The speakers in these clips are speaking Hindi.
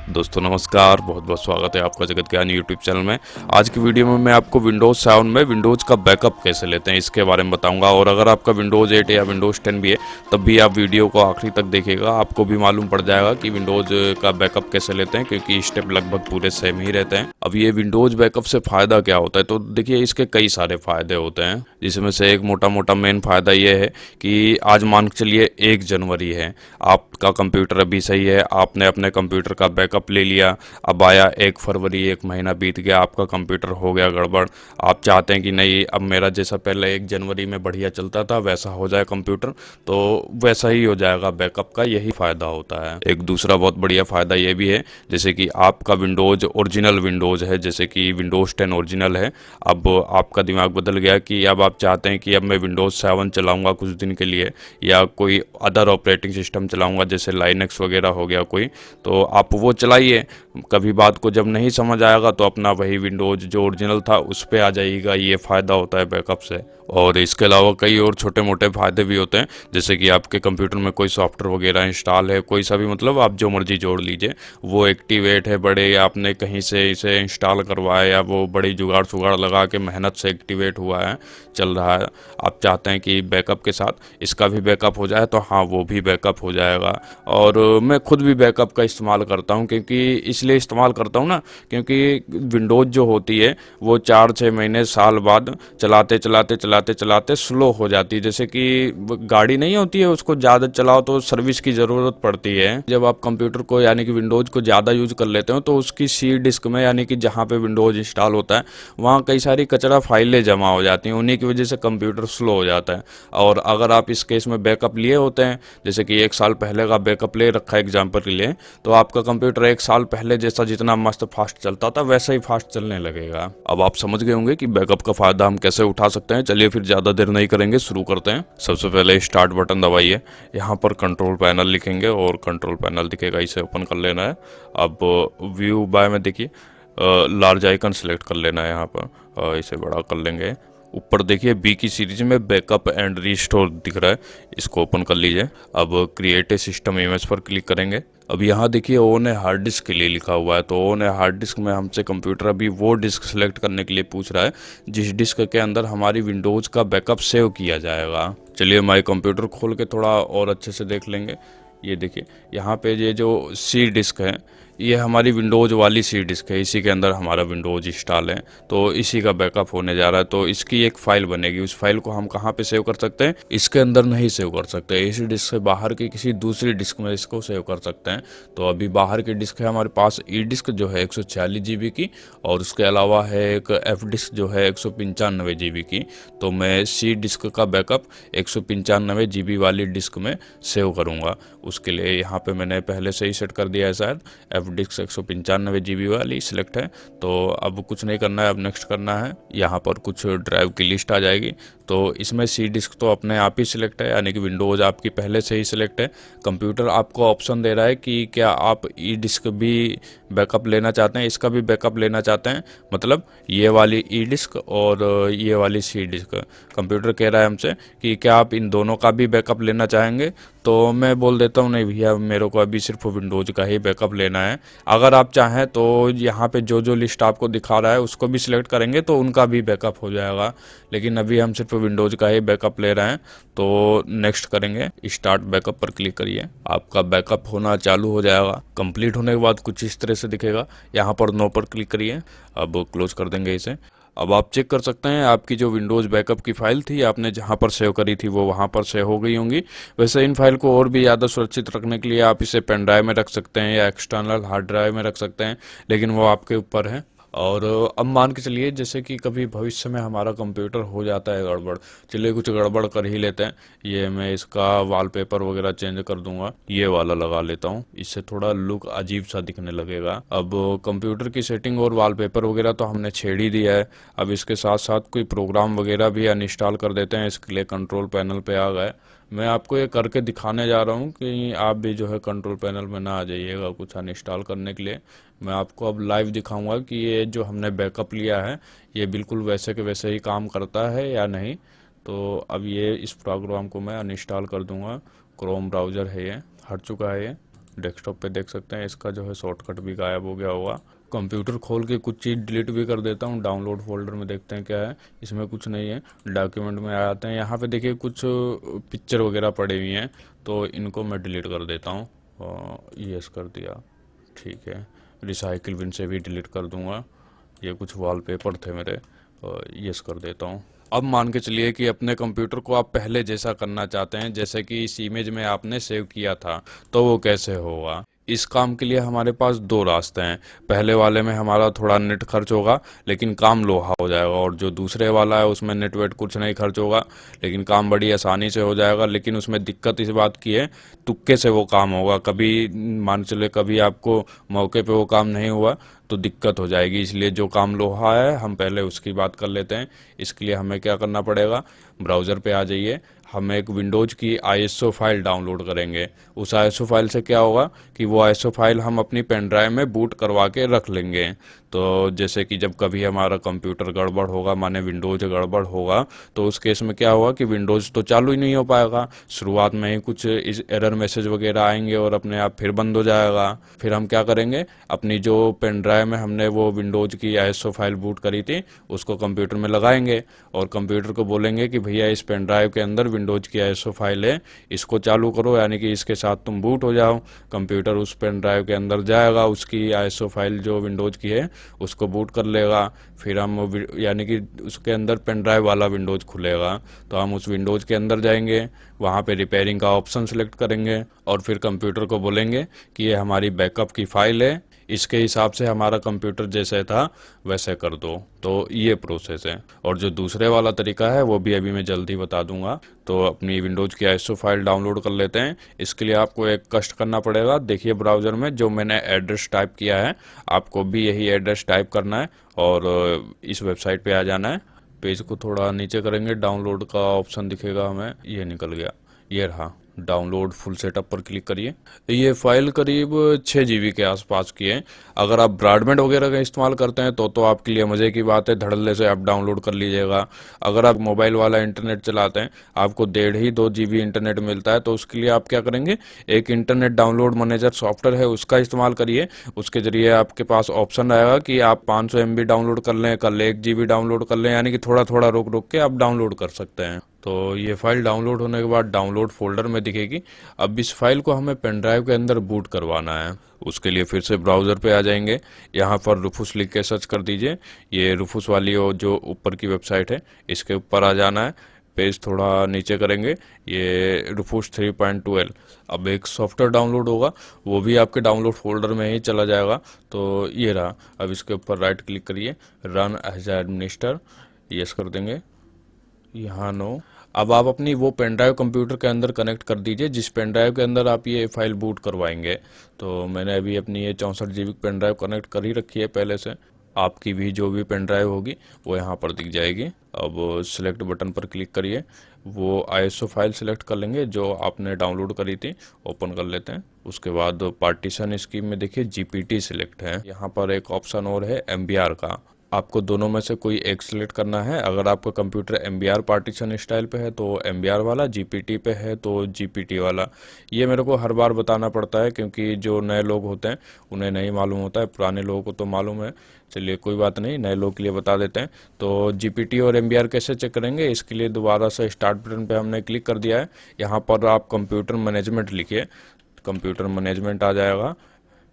दोस्तों नमस्कार, बहुत बहुत स्वागत है आपका जगत ज्ञान यूट्यूब चैनल में। आज की वीडियो में मैं आपको विंडोज़ 7 में विंडोज़ का बैकअप कैसे लेते हैं इसके बारे में बताऊंगा। और अगर आपका विंडोज़ 8 या विंडोज़ 10 भी है तब भी आप वीडियो को आखिरी तक देखिएगा, आपको भी मालूम पड़ जाएगा कि विंडोज़ का बैकअप कैसे लेते हैं, क्योंकि स्टेप लगभग पूरे सेम ही रहते हैं। अब ये विंडोज़ बैकअप से फ़ायदा क्या होता है, तो देखिए इसके कई सारे फ़ायदे होते हैं, जिसमें से एक मोटा मोटा मेन फ़ायदा ये है कि आज मान के चलिए 1 जनवरी है, आपका कंप्यूटर अभी सही है, आपने अपने कंप्यूटर का बैकअप ले लिया। अब आया 1 फरवरी, 1 महीना बीत गया, आपका कंप्यूटर हो गया गड़बड़। आप चाहते हैं कि नहीं, अब मेरा जैसा पहले 1 जनवरी में बढ़िया चलता था वैसा हो जाए कंप्यूटर, तो वैसा ही हो जाएगा बैकअप का, यही फ़ायदा होता है। एक दूसरा बहुत बढ़िया फ़ायदा ये भी है, जैसे कि आपका विंडोज़ ओरिजिनल विंडोज़ है, जैसे कि विंडोज़ 10 ओरिजिनल है। अब आपका दिमाग बदल गया कि अब आप चाहते हैं कि अब मैं विंडोज़ 7 चलाऊँगा कुछ दिन के लिए, या कोई अदर ऑपरेटिंग सिस्टम चलाऊँगा जैसे लाइनक्स वगैरह हो गया कोई, तो आप वो चलाइए। कभी बात को जब नहीं समझ आएगा तो अपना वही विंडोज़ जो ओरिजिनल था उस पर आ जाइएगा। ये फ़ायदा होता है बैकअप से। और इसके अलावा कई और छोटे मोटे फ़ायदे भी होते हैं, जैसे कि आपके कंप्यूटर में कोई सॉफ्टवेयर वगैरह इंस्टॉल है, कोई सा भी, मतलब आप जो मर्जी जोड़ लीजिए, वो एक्टिवेट है बड़े, या आपने कहीं से इसे इंस्टॉल करवाया, या वो बड़ी जुगाड़ शुगाड़ लगा के मेहनत से एक्टिवेट हुआ है, चल रहा है, आप चाहते हैं कि बैकअप के साथ इसका भी बैकअप हो जाए, तो हाँ वो भी बैकअप हो जाएगा। और मैं खुद भी बैकअप का इस्तेमाल करता हूँ, क्योंकि इसलिए इस्तेमाल करता हूँ ना, क्योंकि विंडोज़ जो होती है वो 4-6 महीने साल बाद चलाते चलाते चलाते चलाते स्लो हो जाती है। जैसे कि गाड़ी नहीं होती है, उसको ज़्यादा चलाओ तो सर्विस की ज़रूरत पड़ती है। जब आप कंप्यूटर को यानी कि विंडोज़ को ज़्यादा यूज कर लेते हो तो उसकी सी डिस्क में, यानी कि जहाँ पे विंडोज़ इंस्टॉल होता है वहाँ कई सारी कचरा फाइलें जमा हो जाती हैं, उन्हीं की वजह से कंप्यूटर स्लो हो जाता है। और अगर आप इस केस में बैकअप लिए होते हैं, जैसे कि 1 साल पहले का बैकअप ले रखा है एग्जाम्पल के लिए, तो आपका कंप्यूटर 1 साल पहले जैसा जितना मस्त फास्ट चलता था वैसा ही फास्ट चलने लगेगा। अब आप समझ गए होंगे कि बैकअप का फायदा हम कैसे उठा सकते हैं। चलिए फिर ज़्यादा देर नहीं करेंगे, शुरू करते हैं। सबसे पहले स्टार्ट बटन दबाइए, यहाँ पर कंट्रोल पैनल लिखेंगे और कंट्रोल पैनल दिखेगा, इसे ओपन कर लेना है। अब व्यू बाय में देखिए लार्ज आइकन सेलेक्ट कर लेना है, यहाँ पर इसे बड़ा कर लेंगे। ऊपर देखिए बी की सीरीज में बैकअप एंड रीस्टोर दिख रहा है, इसको ओपन कर लीजिए। अब क्रिएट ए सिस्टम इमेज पर क्लिक करेंगे। अब यहाँ देखिए ओन है हार्ड डिस्क के लिए लिखा हुआ है, तो ओन है हार्ड डिस्क में हमसे कंप्यूटर अभी वो डिस्क सेलेक्ट करने के लिए पूछ रहा है जिस डिस्क के अंदर हमारी विंडोज़ का बैकअप सेव किया जाएगा। चलिए माई कंप्यूटर खोल के थोड़ा और अच्छे से देख लेंगे। ये देखिए यहाँ पे ये जो सी डिस्क है ये हमारी विंडोज़ वाली सी डिस्क है, इसी के अंदर हमारा विंडोज़ इंस्टॉल है, तो इसी का बैकअप होने जा रहा है। तो इसकी एक फ़ाइल बनेगी, उस फाइल को हम कहाँ पे सेव कर सकते हैं, इसके अंदर नहीं सेव कर सकते, इसी डिस्क से बाहर की किसी दूसरी डिस्क में इसको सेव कर सकते हैं। तो अभी बाहर की डिस्क है हमारे पास ई डिस्क जो है 146 GB की, और उसके अलावा है एक एफ डिस्क जो है 195 GB की। तो मैं सी डिस्क का बैकअप 195 GB वाली डिस्क में सेव करूँगा। उसके लिए यहाँ पे मैंने पहले से ही सेट कर दिया है, शायद एफ डिस्क 195 GB वाली सिलेक्ट है। तो अब कुछ नहीं करना है, अब नेक्स्ट करना है। यहाँ पर कुछ ड्राइव की लिस्ट आ जाएगी, तो इसमें सी डिस्क तो अपने आप ही सिलेक्ट है, यानी कि विंडोज़ आपकी पहले से ही सिलेक्ट है। कंप्यूटर आपको ऑप्शन दे रहा है कि क्या आप ई डिस्क भी बैकअप लेना चाहते हैं, इसका भी बैकअप लेना चाहते हैं, मतलब ये वाली ई डिस्क और ये वाली सी डिस्क। कंप्यूटर कह रहा है हमसे कि क्या आप इन दोनों का भी बैकअप लेना चाहेंगे, तो मैं बोल देता हूँ नहीं भैया, मेरे को अभी सिर्फ विंडोज़ का ही बैकअप लेना है। अगर आप चाहें तो यहाँ पे जो जो लिस्ट आपको दिखा रहा है उसको भी सिलेक्ट करेंगे तो उनका भी बैकअप हो जाएगा, लेकिन अभी हम सिर्फ विंडोज़ का ही बैकअप ले रहे हैं। तो नेक्स्ट करेंगे, स्टार्ट बैकअप पर क्लिक करिए, आपका बैकअप होना चालू हो जाएगा। कंप्लीट होने के बाद कुछ इस तरह से दिखेगा, यहाँ पर नो पर क्लिक करिए। अब क्लोज कर देंगे इसे। अब आप चेक कर सकते हैं आपकी जो विंडोज़ बैकअप की फ़ाइल थी, आपने जहां पर सेव करी थी वो वहां पर सेव हो गई होंगी। वैसे इन फाइल को और भी ज़्यादा सुरक्षित रखने के लिए आप इसे पेन ड्राइव में रख सकते हैं या एक्सटर्नल हार्ड ड्राइव में रख सकते हैं, लेकिन वो आपके ऊपर है। और अब मान के चलिए जैसे कि कभी भविष्य में हमारा कंप्यूटर हो जाता है गड़बड़, चलिए कुछ गड़बड़ कर ही लेते हैं। ये मैं इसका वॉलपेपर वगैरह चेंज कर दूंगा, ये वाला लगा लेता हूँ, इससे थोड़ा लुक अजीब सा दिखने लगेगा। अब कंप्यूटर की सेटिंग और वॉलपेपर वगैरह तो हमने छेड़ ही दिया है, अब इसके साथ साथ कोई प्रोग्राम वगैरह भी अनइंस्टॉल कर देते हैं। इसके लिए कंट्रोल पैनल पे आ गए, मैं आपको ये करके दिखाने जा रहा हूँ कि आप भी जो है कंट्रोल पैनल में ना आ जाइएगा कुछ अनइंस्टॉल करने के लिए। मैं आपको अब लाइव दिखाऊंगा कि ये जो हमने बैकअप लिया है ये बिल्कुल वैसे के वैसे ही काम करता है या नहीं। तो अब ये इस प्रोग्राम को मैं अनइंस्टॉल कर दूंगा, क्रोम ब्राउज़र है ये, हट चुका है ये। डेस्कटॉप पे देख सकते हैं इसका जो है शॉर्टकट भी गायब हो गया होगा। कंप्यूटर खोल के कुछ चीज़ डिलीट भी कर देता हूँ। डाउनलोड फोल्डर में देखते हैं क्या है, इसमें कुछ नहीं है। डॉक्यूमेंट में आ जाते हैं, यहाँ पे देखिए कुछ पिक्चर वगैरह पड़ी हुई हैं, तो इनको मैं डिलीट कर देता हूँ। यस कर दिया, ठीक है। रिसाइकिल बिन से भी डिलीट कर दूंगा। ये कुछ वॉलपेपर थे मेरे, यस कर देता हूँ। अब मान के चलिए कि अपने कंप्यूटर को आप पहले जैसा करना चाहते हैं, जैसे कि इस इमेज में आपने सेव किया था, तो वो कैसे होगा। इस काम के लिए हमारे पास दो रास्ते हैं। पहले वाले में हमारा थोड़ा नेट खर्च होगा, लेकिन काम लोहा हो जाएगा, और जो दूसरे वाला है उसमें नेट वेट कुछ नहीं खर्च होगा, लेकिन काम बड़ी आसानी से हो जाएगा। लेकिन उसमें दिक्कत इस बात की है, तुक्के से वो काम होगा। कभी मान चले कभी आपको मौके पे वो काम नहीं हुआ तो दिक्कत हो जाएगी। इसलिए जो काम लोहा है हम पहले उसकी बात कर लेते हैं। इसके लिए हमें क्या करना पड़ेगा, ब्राउज़र पे आ जाइए। हम एक विंडोज़ की आईएसओ फाइल डाउनलोड करेंगे। उस आईएसओ फाइल से क्या होगा कि वो आईएसओ फाइल हम अपनी पेन ड्राइव में बूट करवा के रख लेंगे। तो जैसे कि जब कभी हमारा कंप्यूटर गड़बड़ होगा, माने विंडोज़ गड़बड़ होगा, तो उस केस में क्या होगा कि विंडोज़ तो चालू ही नहीं हो पाएगा। शुरुआत में ही कुछ इस एरर मैसेज वगैरह आएंगे और अपने आप फिर बंद हो जाएगा। फिर हम क्या करेंगे, अपनी जो पेन ड्राइव में हमने वो विंडोज़ की आईएसओ फाइल बूट करी थी उसको कंप्यूटर में लगाएंगे, और कंप्यूटर को बोलेंगे कि भैया इस पेन ड्राइव के अंदर विंडोज़ की आईएसओ फाइल है, इसको चालू करो, यानी कि इसके साथ तुम बूट हो जाओ। कंप्यूटर उस पेन ड्राइव के अंदर जाएगा, उसकी आईएसओ फाइल जो विंडोज़ की है उसको बूट कर लेगा। फिर हम यानी कि उसके अंदर पेन ड्राइव वाला विंडोज़ खुलेगा, तो हम उस विंडोज़ के अंदर जाएंगे, वहाँ पे रिपेयरिंग का ऑप्शन सेलेक्ट करेंगे, और फिर कंप्यूटर को बोलेंगे कि ये हमारी बैकअप की फ़ाइल है, इसके हिसाब से हमारा कंप्यूटर जैसे था वैसे कर दो। तो ये प्रोसेस है। और जो दूसरे वाला तरीका है वो भी अभी मैं जल्दी बता दूंगा। तो अपनी विंडोज़ की आईएसओ फाइल डाउनलोड कर लेते हैं। इसके लिए आपको एक कष्ट करना पड़ेगा। देखिए ब्राउज़र में जो मैंने एड्रेस टाइप किया है, आपको भी यही एड्रेस टाइप करना है और इस वेबसाइट पे आ जाना है। पेज को थोड़ा नीचे करेंगे, डाउनलोड का ऑप्शन दिखेगा हमें, ये निकल गया, ये रहा। डाउनलोड फुल सेटअप पर क्लिक करिए। ये फाइल करीब 6 जीबी के आसपास की है। अगर आप ब्रॉडबैंड वगैरह का इस्तेमाल करते हैं तो आपके लिए मज़े की बात है, धड़ल्ले से आप डाउनलोड कर लीजिएगा। अगर आप मोबाइल वाला इंटरनेट चलाते हैं, आपको 1.5-2 GB इंटरनेट मिलता है, तो उसके लिए आप क्या करेंगे, एक इंटरनेट डाउनलोड मैनेजर सॉफ्टवेयर है उसका इस्तेमाल करिए। उसके ज़रिए आपके पास ऑप्शन आएगा कि आप 500 MB डाउनलोड कर लें, कल 1 GB डाउनलोड कर लें, यानी कि थोड़ा थोड़ा रोक रोक के आप डाउनलोड कर सकते हैं। तो ये फाइल डाउनलोड होने के बाद डाउनलोड फोल्डर में दिखेगी। अब इस फाइल को हमें पेन ड्राइव के अंदर बूट करवाना है। उसके लिए फिर से ब्राउज़र पे आ जाएंगे, यहाँ पर रूफूस लिख के सर्च कर दीजिए। ये रूफूस वाली जो ऊपर की वेबसाइट है, इसके ऊपर आ जाना है। पेज थोड़ा नीचे करेंगे, ये रूफूस 3.12। अब एक सॉफ्टवेयर डाउनलोड होगा, वो भी आपके डाउनलोड फोल्डर में ही चला जाएगा। तो ये रहा। अब इसके ऊपर राइट क्लिक करिए, रन एज एडमिनिस्टर, यस कर देंगे, यहाँ नो। अब आप अपनी वो पेन ड्राइव कंप्यूटर के अंदर कनेक्ट कर दीजिए जिस पेन ड्राइव के अंदर आप ये फाइल बूट करवाएंगे। तो मैंने अभी अपनी ये 64 GB पेन ड्राइव कनेक्ट कर ही रखी है पहले से। आपकी भी जो भी पेन ड्राइव होगी वो यहाँ पर दिख जाएगी। अब सिलेक्ट बटन पर क्लिक करिए, वो आईएसओ फाइल सेलेक्ट कर लेंगे जो आपने डाउनलोड करी थी, ओपन कर लेते हैं। उसके बाद पार्टीशन स्कीम में देखिए जीपीटी सिलेक्ट है। यहाँ पर एक ऑप्शन और है एमबीआर का, आपको दोनों में से कोई एक सिलेक्ट करना है। अगर आपका कंप्यूटर एमबीआर पार्टीशन स्टाइल पे है तो एमबीआर वाला, जीपीटी पे है तो जीपीटी वाला। ये मेरे को हर बार बताना पड़ता है क्योंकि जो नए लोग होते हैं उन्हें नहीं मालूम होता है, पुराने लोगों को तो मालूम है। चलिए कोई बात नहीं, नए लोग के लिए बता देते हैं। तो जीपीटी और एमबीआर कैसे चेक करेंगे, इसके लिए दोबारा से स्टार्ट बटन पर हमने क्लिक कर दिया है। यहाँ पर आप कंप्यूटर मैनेजमेंट लिखिए, कंप्यूटर मैनेजमेंट आ जाएगा,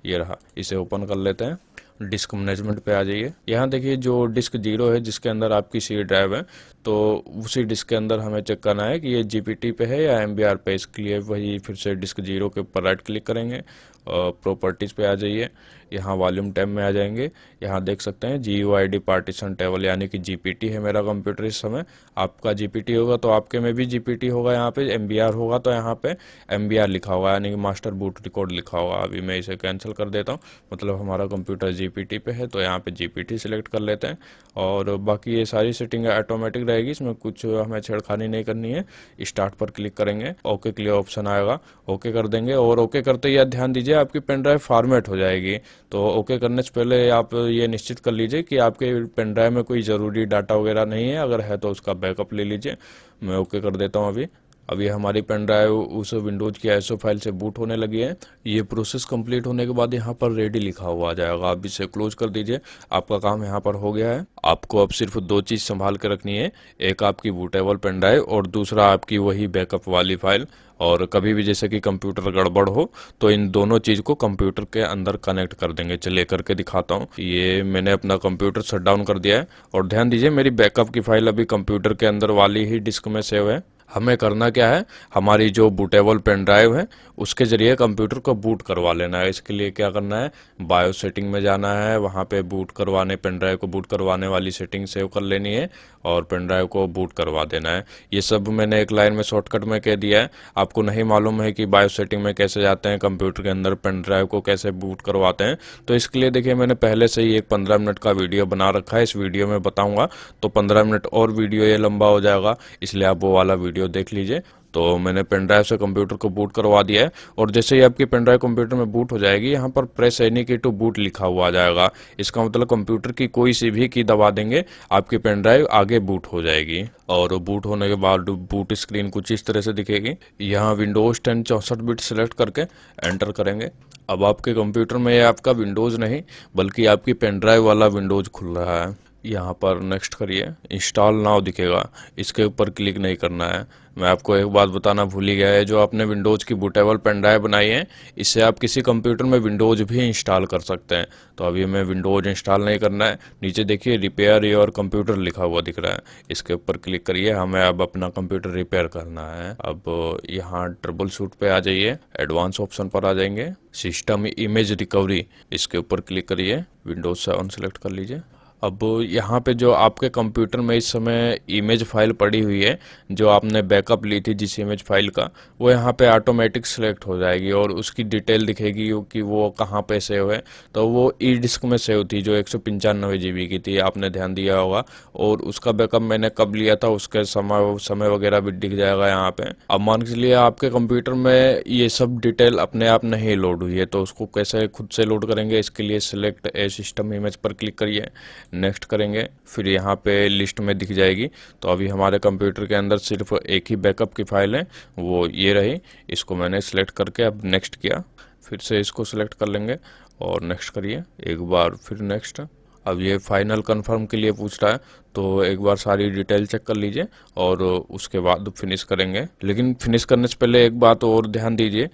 ये रहा। इसे ओपन कर लेते हैं। डिस्क मैनेजमेंट पे आ जाइए। यहाँ देखिए जो डिस्क 0 है जिसके अंदर आपकी सी ड्राइव है, तो उसी डिस्क के अंदर हमें चेक करना है कि ये जीपीटी पे है या एमबीआर पे। इसके लिए वही फिर से डिस्क 0 के ऊपर राइट क्लिक करेंगे, प्रॉपर्टीज़ पे आ जाइए, यहाँ वॉल्यूम टैब में आ जाएंगे। यहाँ देख सकते हैं GUID पार्टीशन टेबल, यानी कि जीपीटी है मेरा कंप्यूटर इस समय। आपका जीपीटी होगा तो आपके में भी जीपीटी होगा, यहाँ पे एमबीआर होगा तो यहाँ पे एमबीआर लिखा होगा, यानी कि मास्टर बूट रिकॉर्ड लिखा होगा। अभी मैं इसे कैंसिल कर देता हूँ, मतलब हमारा कंप्यूटर जीपीटी पे है तो यहाँ पे जीपीटी सिलेक्ट कर लेते हैं। और बाकी ये सारी सेटिंग ऑटोमेटिक रहेगी, इसमें कुछ हमें छेड़खानी नहीं करनी है। स्टार्ट पर क्लिक करेंगे, ओके के लिए ऑप्शन आएगा, ओके कर देंगे। और ओके करते ही ध्यान दीजिए आपकी पेन ड्राइव फॉर्मेट हो जाएगी। तो ओके करने से पहले आप ये निश्चित कर लीजिए कि आपके पेन ड्राइव में कोई ज़रूरी डाटा वगैरह नहीं है, अगर है तो उसका बैकअप ले लीजिए। मैं ओके कर देता हूँ अभी। अभी हमारी पेन ड्राइव उस विंडोज की आईएसओ फाइल से बूट होने लगी है। ये प्रोसेस कंप्लीट होने के बाद यहाँ पर रेडी लिखा हुआ आ जाएगा, आप इसे क्लोज कर दीजिए। आपका काम यहाँ पर हो गया है। आपको अब सिर्फ दो चीज़ संभाल के रखनी है, एक आपकी बूटेबल पेन ड्राइव और दूसरा आपकी वही बैकअप वाली फाइल। और कभी भी जैसे कि कंप्यूटर गड़बड़ हो तो इन दोनों चीज़ को कंप्यूटर के अंदर कनेक्ट कर देंगे। चलिए करके दिखाता हूँ। ये मैंने अपना कंप्यूटर शट डाउन कर दिया है और ध्यान दीजिए मेरी बैकअप की फाइल अभी कंप्यूटर के अंदर वाली ही डिस्क में सेव है। हमें करना क्या है, हमारी जो बूटेबल पेन ड्राइव है उसके जरिए कंप्यूटर को बूट करवा लेना है। इसके लिए क्या करना है, बायो सेटिंग में जाना है, वहाँ पे बूट करवाने पेन ड्राइव को बूट करवाने वाली सेटिंग सेव कर लेनी है और पेन ड्राइव को बूट करवा देना है। ये सब मैंने एक लाइन में शॉर्टकट में कह दिया है। आपको नहीं मालूम है कि बायो सेटिंग में कैसे जाते हैं, कंप्यूटर के अंदर पेन ड्राइव को कैसे बूट करवाते हैं, तो इसके लिए देखिए मैंने पहले से ही एक 15 मिनट का वीडियो बना रखा है। इस वीडियो में बताऊंगा तो 15 मिनट और वीडियो ये लंबा हो जाएगा, इसलिए आप वो वाला वीडियो देख लीजिए। तो मैंने पेन ड्राइव से कंप्यूटर को बूट करवा दिया है और जैसे ही आपकी पेन ड्राइव कंप्यूटर में बूट हो जाएगी, यहाँ पर प्रेस एनी की टू बूट लिखा हुआ आ जाएगा। इसका मतलब कंप्यूटर की कोई सी भी की दबा देंगे, आपकी पेन ड्राइव आगे बूट हो जाएगी। और बूट होने के बाद बूट स्क्रीन कुछ इस तरह से दिखेगी। यहाँ विंडोज 10 64 बिट सेलेक्ट करके एंटर करेंगे। अब आपके कंप्यूटर में ये आपका विंडोज नहीं बल्कि आपकी पेन ड्राइव वाला विंडोज खुल रहा है। यहाँ पर नेक्स्ट करिए, इंस्टॉल नाउ दिखेगा, इसके ऊपर क्लिक नहीं करना है। मैं आपको एक बात बताना भूल ही गया है, जो आपने विंडोज़ की बूटेबल पेन ड्राइव बनाई है इससे आप किसी कंप्यूटर में विंडोज़ भी इंस्टॉल कर सकते हैं। तो अभी हमें विंडोज़ इंस्टॉल नहीं करना है। नीचे देखिए रिपेयर योर कंप्यूटर लिखा हुआ दिख रहा है, इसके ऊपर क्लिक करिए। हमें अब अपना कंप्यूटर रिपेयर करना है। अब यहाँ ट्रबल शूट पे आ जाइए, एडवांस ऑप्शन पर आ जाएंगे, सिस्टम इमेज रिकवरी, इसके ऊपर क्लिक करिए, विंडोज 7 सेलेक्ट कर लीजिए। अब यहाँ पे जो आपके कंप्यूटर में इस समय इमेज फाइल पड़ी हुई है, जो आपने बैकअप ली थी जिस इमेज फाइल का, वो यहाँ पे ऑटोमेटिक सेलेक्ट हो जाएगी और उसकी डिटेल दिखेगी कि वो कहाँ पे सेव है। तो वो ई डिस्क में सेव थी जो 195 GB की थी, आपने ध्यान दिया होगा। और उसका बैकअप मैंने कब लिया था उसके समय वगैरह भी दिख जाएगा यहाँ पे। अब मान के लिए आपके कंप्यूटर में ये सब डिटेल अपने आप नहीं लोड हुई है, तो उसको कैसे खुद से लोड करेंगे, इसके लिए सिलेक्ट ए सिस्टम इमेज पर क्लिक करिए, नेक्स्ट करेंगे, फिर यहाँ पे लिस्ट में दिख जाएगी। तो अभी हमारे कंप्यूटर के अंदर सिर्फ एक ही बैकअप की फाइल है, वो ये रही। इसको मैंने सेलेक्ट करके अब नेक्स्ट किया, फिर से इसको सेलेक्ट कर लेंगे और नेक्स्ट करिए एक बार, फिर नेक्स्ट। अब ये फाइनल कंफर्म के लिए पूछ रहा है, तो एक बार सारी डिटेल चेक कर लीजिए और उसके बाद फिनिश करेंगे। लेकिन फिनिश करने से पहले एक बात और ध्यान दीजिए,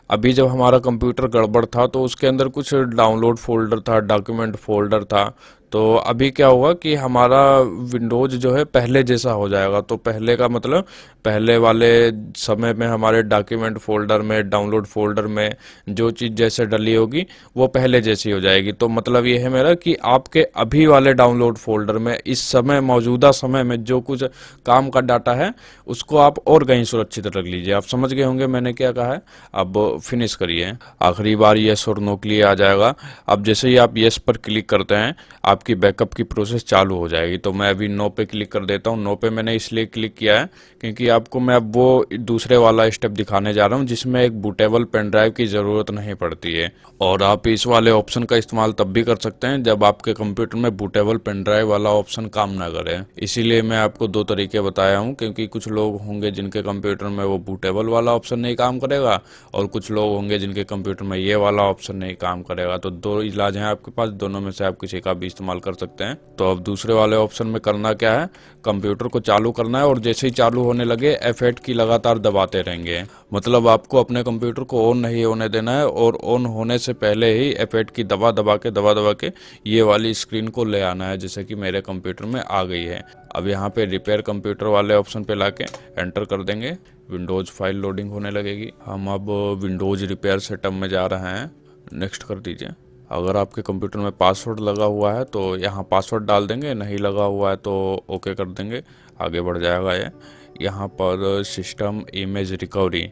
अभी जब हमारा कंप्यूटर गड़बड़ था तो उसके अंदर कुछ डाउनलोड फोल्डर था, डॉक्यूमेंट फोल्डर था। तो अभी क्या होगा कि हमारा विंडोज जो है पहले जैसा हो जाएगा। तो पहले का मतलब पहले वाले समय में हमारे डॉक्यूमेंट फोल्डर में, डाउनलोड फोल्डर में जो चीज़ जैसे डली होगी वो पहले जैसी हो जाएगी। तो मतलब ये है मेरा कि आपके अभी वाले डाउनलोड फोल्डर में इस समय मौजूदा समय में जो कुछ काम का डाटा है उसको आप और कहीं सुरक्षित रख लीजिए। आप समझ गए होंगे मैंने क्या कहा है। अब फिनिश करिए, आखिरी बार येस और नो के लिए आ जाएगा। अब जैसे ही आप येस पर क्लिक करते हैं आपकी बैकअप की प्रोसेस चालू हो जाएगी। तो मैं अभी नो पे क्लिक कर देता हूँ। नो पे मैंने इसलिए क्लिक किया है क्योंकि आपको मैं अब वो दूसरे वाला स्टेप दिखाने जा रहा हूँ जिसमें एक बूटेबल पेन ड्राइव की ज़रूरत नहीं पड़ती है। और आप इस वाले ऑप्शन का इस्तेमाल तब भी कर सकते हैं जब आपके कंप्यूटर में बूटेबल पेन ड्राइव वाला ऑप्शन काम ना करे। इसीलिए मैं आपको दो तरीके बताया हूँ, क्योंकि कुछ लोग होंगे जिनके कंप्यूटर में वो बूटेबल वाला ऑप्शन नहीं काम करेगा और कुछ लोग होंगे जिनके कंप्यूटर में ये वाला ऑप्शन नहीं काम करेगा। तो दो इलाज हैं आपके पास, दोनों में से आप किसी का भी इस्तेमाल कर सकते हैं। तो अब दूसरे वाले ऑप्शन में करना क्या है, कंप्यूटर को चालू करना है और जैसे ही चालू होने लगे F8 की लगातार दबाते रहेंगे। मतलब आपको अपने कंप्यूटर को ऑन नहीं होने देना है और ऑन होने से पहले ही F8 की दबा दबा के ये वाली स्क्रीन को ले आना है, जैसे कि मेरे कंप्यूटर में आ गई है। अब यहाँ पे रिपेयर कंप्यूटर वाले ऑप्शन पे लाके एंटर कर देंगे, विंडोज फाइल लोडिंग होने लगेगी। हम अब विंडोज रिपेयर सेटअप में जा रहे हैं, नेक्स्ट कर दीजिए। अगर आपके कंप्यूटर में पासवर्ड लगा हुआ है तो यहाँ पासवर्ड डाल देंगे, नहीं लगा हुआ है तो ओके कर देंगे, आगे बढ़ जाएगा ये। यहाँ पर सिस्टम इमेज रिकवरी,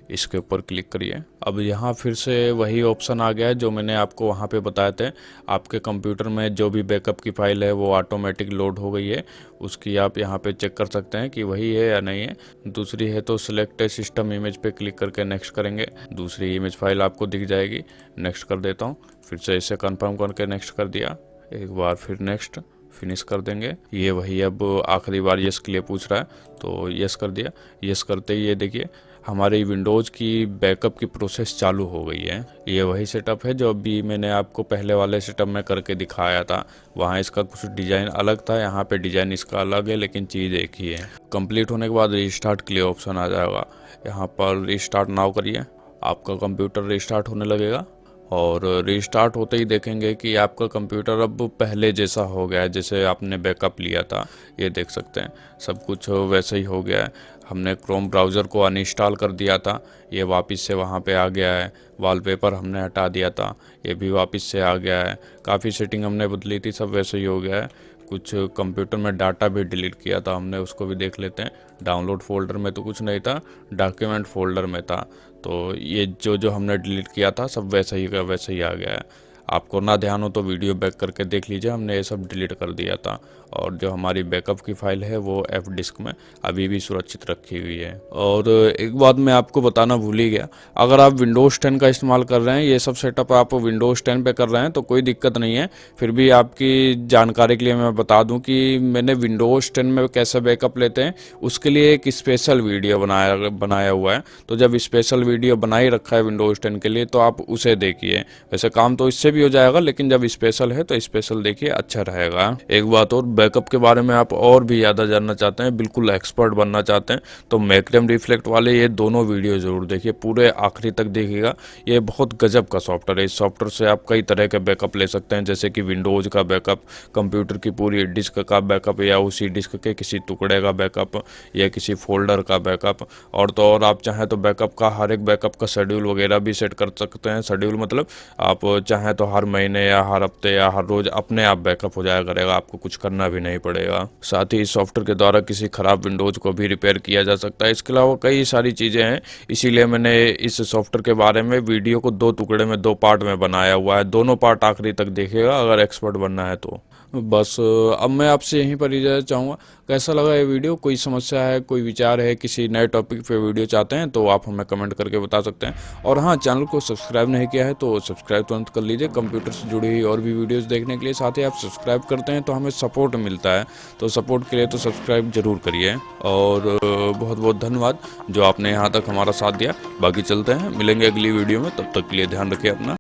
इसके ऊपर क्लिक करिए। अब यहाँ फिर से वही ऑप्शन आ गया है जो मैंने आपको वहाँ पे बताए थे। आपके कंप्यूटर में जो भी बैकअप की फ़ाइल है वो ऑटोमेटिक लोड हो गई है, उसकी आप यहाँ पे चेक कर सकते हैं कि वही है या नहीं है। दूसरी है तो सिलेक्ट सिस्टम इमेज पे क्लिक करके नेक्स्ट करेंगे, दूसरी इमेज फाइल आपको दिख जाएगी। नेक्स्ट कर देता हूँ, फिर से इसे कन्फर्म करके नेक्स्ट कर दिया, एक बार फिर नेक्स्ट। फिनिश कर देंगे। ये वही अब आखिरी बार यस के लिए पूछ रहा है, तो यस कर दिया। यस करते ही ये देखिए हमारी विंडोज़ की बैकअप की प्रोसेस चालू हो गई है। ये वही सेटअप है जो अभी मैंने आपको पहले वाले सेटअप में करके दिखाया था। वहाँ इसका कुछ डिज़ाइन अलग था, यहाँ पे डिज़ाइन इसका अलग है, लेकिन चीज़ एक ही है। कंप्लीट होने के बाद रीस्टार्ट के लिए ऑप्शन आ जाएगा। यहाँ पर रीस्टार्ट नाउ करिए, आपका कंप्यूटर रीस्टार्ट होने लगेगा और रीस्टार्ट होते ही देखेंगे कि आपका कंप्यूटर अब पहले जैसा हो गया है, जैसे आपने बैकअप लिया था। ये देख सकते हैं सब कुछ वैसे ही हो गया है। हमने क्रोम ब्राउज़र को अनइंस्टॉल कर दिया था, ये वापस से वहाँ पे आ गया है। वॉलपेपर हमने हटा दिया था, ये भी वापस से आ गया है। काफ़ी सेटिंग हमने बदली थी, सब वैसे ही हो गया है। कुछ कंप्यूटर में डाटा भी डिलीट किया था हमने, उसको भी देख लेते हैं। डाउनलोड फोल्डर में तो कुछ नहीं था, डॉक्यूमेंट फोल्डर में था। तो ये जो जो हमने डिलीट किया था सब वैसे ही का वैसे ही आ गया है। आपको ना ध्यान हो तो वीडियो बैक करके देख लीजिए, हमने ये सब डिलीट कर दिया था। और जो हमारी बैकअप की फ़ाइल है वो एफ डिस्क में अभी भी सुरक्षित रखी हुई है। और एक बात मैं आपको बताना भूल ही गया, अगर आप विंडोज़ 10 का इस्तेमाल कर रहे हैं, ये सब सेटअप आप विंडोज़ 10 पे कर रहे हैं तो कोई दिक्कत नहीं है। फिर भी आपकी जानकारी के लिए मैं बता दूं कि मैंने विंडोज़ 10 में कैसे बैकअप लेते हैं उसके लिए एक स्पेशल वीडियो बनाया हुआ है। तो जब स्पेशल वीडियो बना ही रखा है विंडोज़ 10 के लिए तो आप उसे देखिए। वैसे काम तो इससे भी हो जाएगा, लेकिन जब स्पेशल है तो स्पेशल देखिए, अच्छा रहेगा। एक बात और, बैकअप के बारे में आप और भी ज़्यादा जानना चाहते हैं, बिल्कुल एक्सपर्ट बनना चाहते हैं, तो मैक्रोम रिफ्लेक्ट वाले ये दोनों वीडियो ज़रूर देखिए, पूरे आखिरी तक देखिएगा। ये बहुत गजब का सॉफ्टवेयर है। इस सॉफ्टवेयर से आप कई तरह के बैकअप ले सकते हैं, जैसे कि विंडोज़ का बैकअप, कंप्यूटर की पूरी डिस्क का बैकअप, या उसी डिस्क के किसी टुकड़े का बैकअप, या किसी फोल्डर का बैकअप। और तो और आप चाहें तो बैकअप का हर एक बैकअप का शेड्यूल वगैरह भी सेट कर सकते हैं। शेड्यूल मतलब आप चाहें तो हर महीने या हर हफ्ते या हर रोज अपने आप बैकअप हो जाया करेगा, आपको कुछ करना भी नहीं पड़ेगा। साथ ही इस सॉफ्टवेयर के द्वारा किसी खराब विंडोज को भी रिपेयर किया जा सकता है। इसके अलावा कई सारी चीज़ें हैं, इसीलिए मैंने इस सॉफ्टवेयर के बारे में वीडियो को 2 टुकड़े में 2 पार्ट में बनाया हुआ है। दोनों पार्ट आखिरी तक देखिएगा अगर एक्सपर्ट बनना है तो। बस अब मैं आपसे यहीं पर इजाज़त चाहूँगा। कैसा लगा ये वीडियो? कोई समस्या है, कोई विचार है, किसी नए टॉपिक पे वीडियो चाहते हैं तो आप हमें कमेंट करके बता सकते हैं। और हाँ, चैनल को सब्सक्राइब नहीं किया है तो सब्सक्राइब तुरंत कर लीजिए कंप्यूटर से जुड़ी हुई और भी वीडियोस देखने के लिए। साथ ही आप सब्सक्राइब करते हैं तो हमें सपोर्ट मिलता है, तो सपोर्ट के लिए तो सब्सक्राइब जरूर करिए। और बहुत बहुत धन्यवाद जो आपने यहाँ तक हमारा साथ दिया। बाकी चलते हैं, मिलेंगे अगली वीडियो में, तब तक के लिए ध्यान रखिए अपना।